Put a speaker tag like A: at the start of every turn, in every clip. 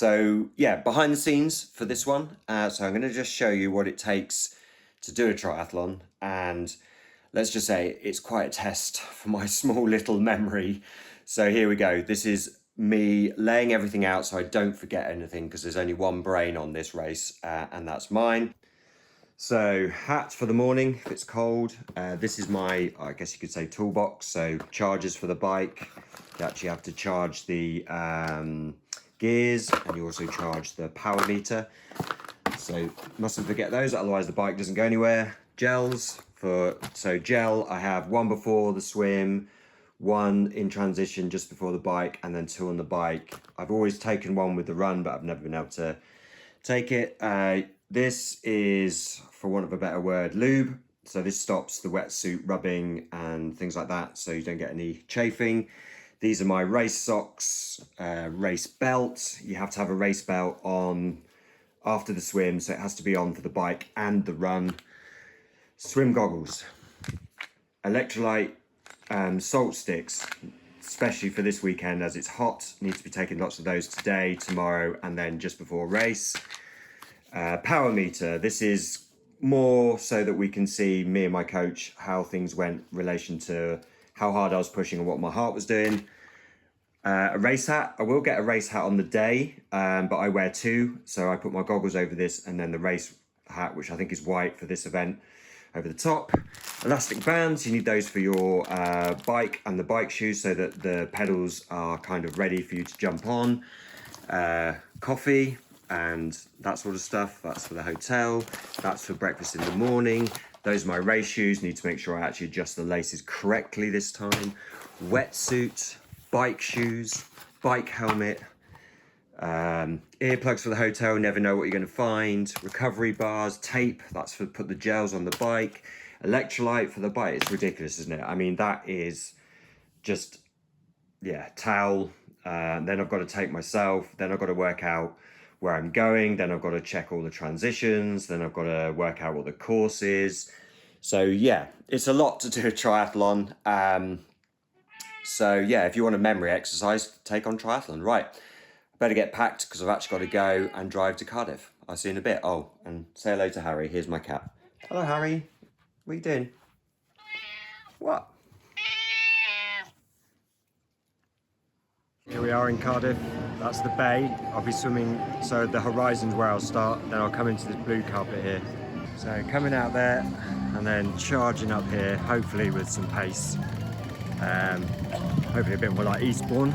A: So yeah, behind the scenes for this one. So I'm going to just show you what it takes to do a triathlon, and let's just say it's quite a test for my small little memory. So here we go. This is me laying everything out so I don't forget anything, because there's only one brain on this race, and that's mine. So hat for the morning if it's cold. This is my, I guess you could say, toolbox. So chargers for the bike. You actually have to charge the gears, and you also charge the power meter. So mustn't forget those, otherwise the bike doesn't go anywhere. Gels so gel, I have one before the swim, one in transition just before the bike, and then two on the bike. I've always taken one with the run, but I've never been able to take it. This is, for want of a better word, lube. So this stops the wetsuit rubbing and things like that, so you don't get any chafing. These are my race socks, race belt. You have to have a race belt on after the swim, so it has to be on for the bike and the run. Swim goggles, electrolyte, salt sticks, especially for this weekend as it's hot. Need to be taking lots of those today, tomorrow, and then just before race. Power meter. This is more so that we can see, me and my coach, how things went in relation to how hard I was pushing and what my heart was doing. A race hat. I will get a race hat on the day, but I wear two. So I put my goggles over this, and then the race hat, which I think is white for this event, over the top. Elastic bands, you need those for your bike and the bike shoes, so that the pedals are kind of ready for you to jump on. Coffee and that sort of stuff. That's for the hotel. That's for breakfast in the morning. Those are my race shoes. Need to make sure I actually adjust the laces correctly this time. Wetsuit, bike shoes, bike helmet, earplugs for the hotel, never know what you're going to find. Recovery bars, tape, that's for put the gels on the bike. Electrolyte for the bike. It's ridiculous, isn't it? I mean, that is just, yeah, towel. Then I've got to take myself. Then I've got to work out where I'm going. Then I've got to check all the transitions. Then I've got to work out what the course is. So yeah, it's a lot to do a triathlon. So yeah, if you want a memory exercise, take on triathlon. Right, I better get packed because I've actually got to go and drive to Cardiff. I'll see you in a bit. Oh, and say hello to Harry. Here's my cat. Hello, Harry. What are you doing? What? Here we are in Cardiff. That's the bay. I'll be swimming, so the horizon's where I'll start. Then I'll come into this blue carpet here. So coming out there and then charging up here, hopefully with some pace. Hopefully a bit more like Eastbourne.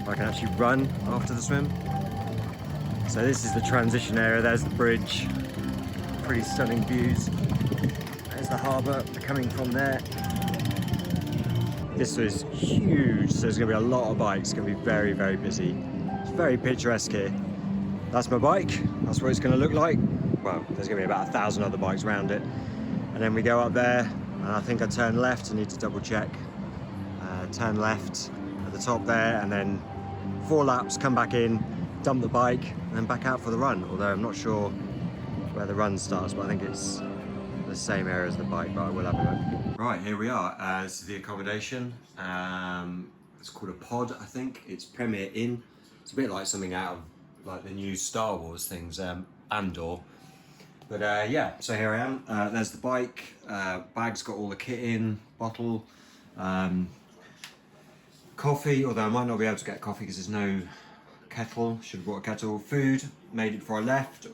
A: I can actually run after the swim. So this is the transition area. There's the bridge. Pretty stunning views. There's the harbour coming from there. This is huge, so there's going to be a lot of bikes. It's going to be very, very busy. It's very picturesque here. That's my bike. That's what it's going to look like. Well, there's going to be about 1,000 other bikes around it. And then we go up there, and I think I turn left. I need to double check. Turn left at the top there, and then 4 laps, come back in, dump the bike, and then back out for the run. Although I'm not sure where the run starts, but I think it's the same area as the bike, but I will have a look. Right, here we are. This is the accommodation. It's called a pod, I think. It's Premier Inn. It's a bit like something out of like the new Star Wars things, Andor. But yeah, so here I am. There's the bike. Bag's got all the kit in, bottle. Coffee, although I might not be able to get coffee because there's no kettle. Should have brought a kettle. Food, made it before I left.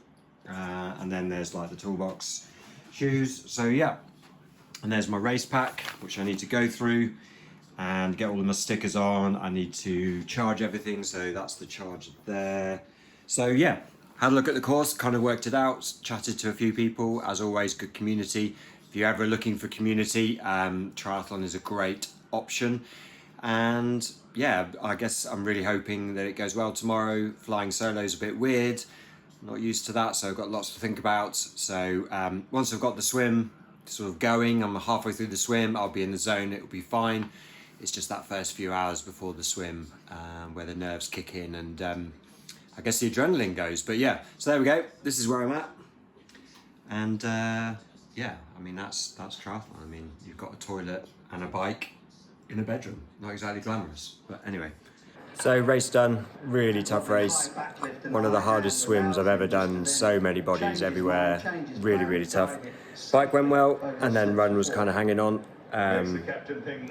A: And then there's like the toolbox, shoes. So yeah, and there's my race pack, which I need to go through and get all of my stickers on. I need to charge everything, so that's the charge there. So yeah, had a look at the course, kind of worked it out, chatted to a few people. As always, good community. If you're ever looking for community, triathlon is a great option. And yeah, I guess I'm really hoping that it goes well tomorrow. Flying solo is a bit weird, not used to that, so I've got lots to think about. So once I've got the swim sort of going, I'm halfway through the swim, I'll be in the zone, it'll be fine. It's just that first few hours before the swim where the nerves kick in and I guess the adrenaline goes. But yeah, so there we go. This is where I'm at. And yeah, I mean, that's triathlon. I mean, you've got a toilet and a bike in a bedroom. Not exactly glamorous, but anyway. So race done, really tough race. One of the hardest swims I've ever done, so many bodies everywhere, really, really tough. Bike went well, and then run was kind of hanging on.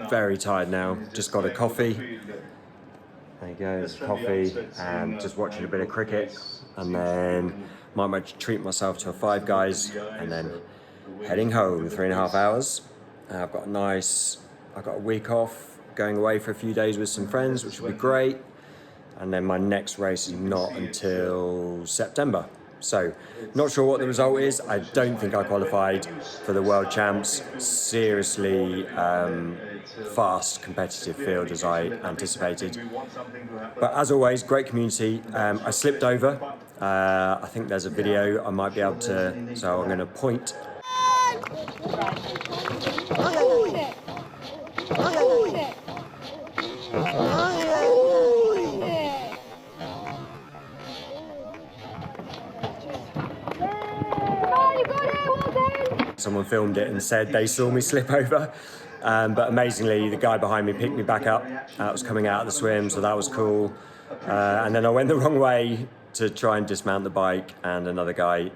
A: Very tired now, just got a coffee. There you go, coffee, and just watching a bit of cricket, and then might treat myself to a Five Guys, and then heading home, 3.5 hours. I've got a week off, going away for a few days with some friends, which will be great. And then my next race is not until September. So, not sure what the result is. I don't think I qualified for the World Champs. Seriously fast, competitive field as I anticipated. But as always, great community. I slipped over. I think there's a video I might be able to, so I'm going to point. Someone filmed it and said they saw me slip over, but amazingly the guy behind me picked me back up. I was coming out of the swim, so that was cool. And then I went the wrong way to try and dismount the bike, and another guy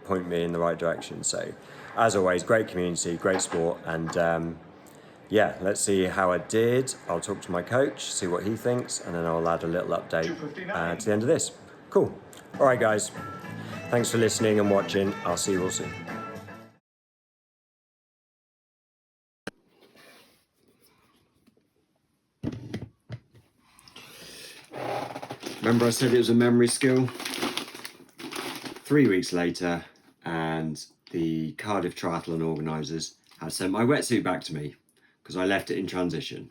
A: pointed me in the right direction. So as always, great community, great sport, and yeah, let's see how I did. I'll talk to my coach, see what he thinks, and then I'll add a little update to the end of this. Cool. All right, guys. Thanks for listening and watching. I'll see you all soon. Remember I said it was a memory skill? 3 weeks later, and the Cardiff Triathlon organisers have sent my wetsuit back to me because I left it in transition.